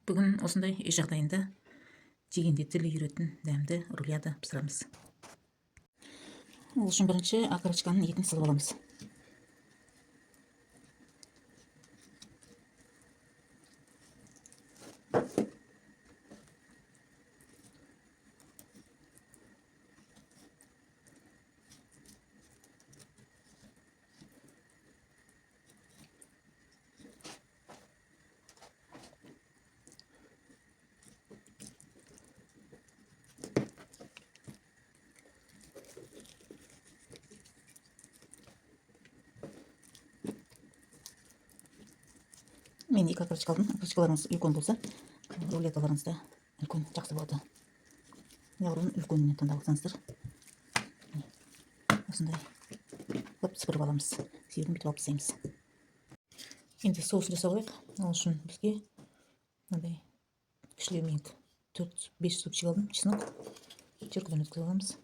Бүгін осындай үй жағдайында жегенде тіл үйіретін дәмді рульяда пісіреміз. Ол үшін бірінші окорочканың етін сылып аламыз. Мен екі окорочка алдым. Окорочкаларыңыз үлкен болса, рулеталарыңыз да үлкен жақсы болады. Неғұрлым үлкенінен таңдап алсаңыздар. Осындай қылып сыпырып аламыз. Сүйегін бүйтіп алып тастаймыз. Енді соусын жасап алайық. Ол үшін бізге мынандай кішілеу 4-5 супчик алдым. Чеснок жеркеден өткізіп аламыз.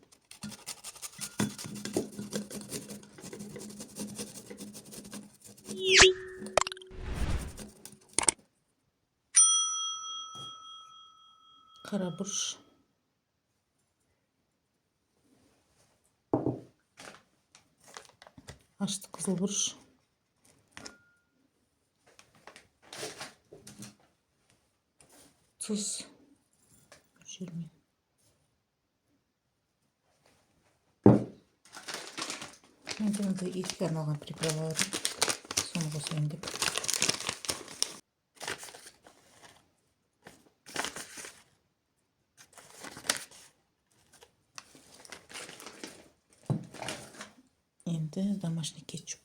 Қара бұрыш, ашты қызыл бұрыш, тұз, мөлшерімен. Енді мындай етке арналған приправалар, соны қосайын деп. Енді домашний кетчуп.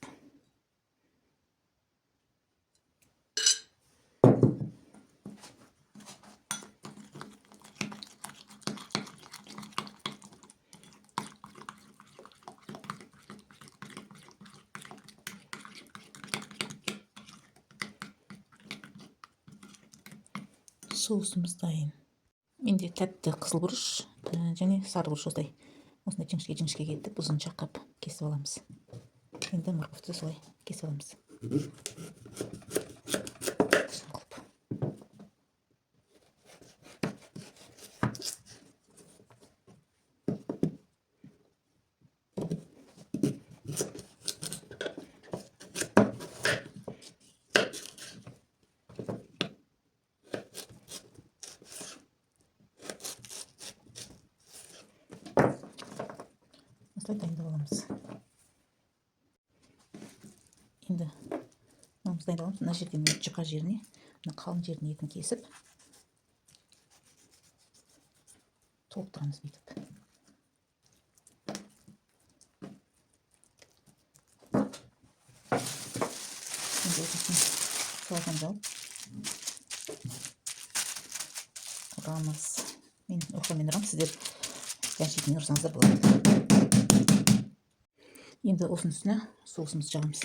Соусымыз дайын. Енді тәтті қызыл бұрыш және сары бұрыш осындай жіңішке кетіп ұзынша қап кесіп аламыз. Енді морковты солай кесіп аламыз. Дайындап аламыз. Енді мынамыз дайындап аламыз. Мына жерден жұқа жеріне, мына қалың жеріне етін кесіп толықтырамыз бүйтіп. Енді осысын салған жауып ұрамыз. Мен оқамен ұрам, сіздер жәшікпен ұрсаңыздар болады. Енді осының үстіне соусымызды жағамыз.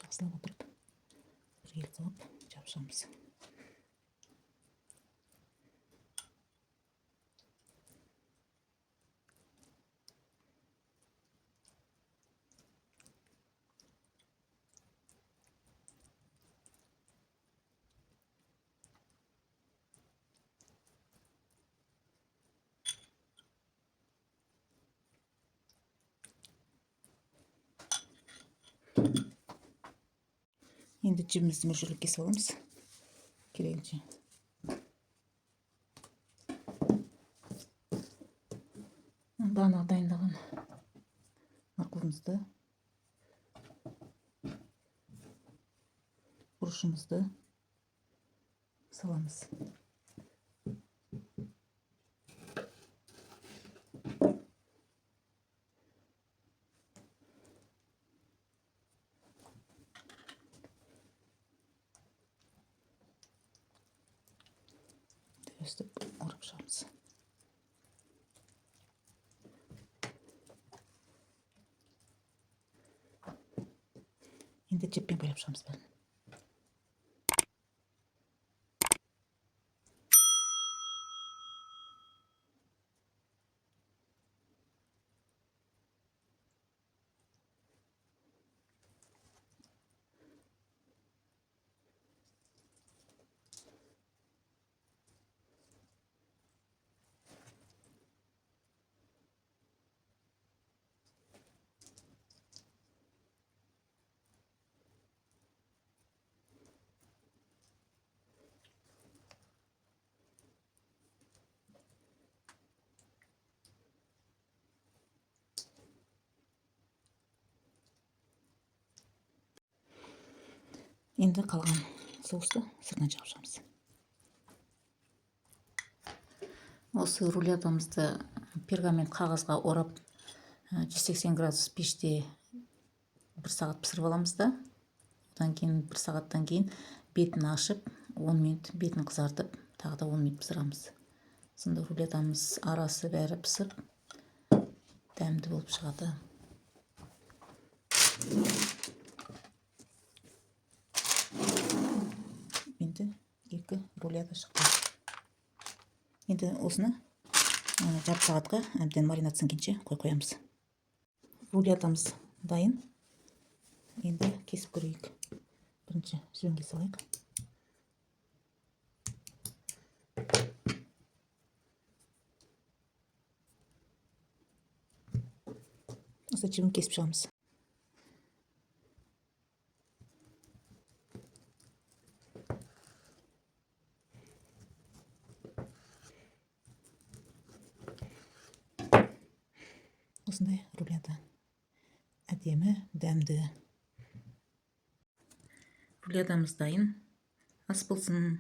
Жақсылап отырып, бір ел қылып жабышамыз. Енді жібімізді мөлшерлеп кесіп аламыз. Керегінше. Бағана дайындаған морковымызды, бұрышымызды саламыз. Өстіп ұрып шығамыз. Енді жіппен бойлап шығамыз бәрін. Енді қалған соусты сыртынан жағып шығамыз. Осы рулетамызды пергамент қағазға орап 180 градус пеште 1 сағат пісіріп аламыз да, одан кейін 1 сағаттан кейін бетін ашып 10 минут бетін қызартып, тағы да 10 минут пісірамыз. Сонда рулетамыз арасы бәрі пісіп, дәмді болып шығады. Енді 2 рулета шықты. Енді осыны жарты сағатқа әбден маринациянғанша қойамыз. Рулетамыз дайын. Енді кесіп көрейік. Бірінші жөнге салайық. Осы жібін кесіп шығамыз. Осындай рулета. Әдемі, дәмді. Рулетамыз дайын. Ас болсын.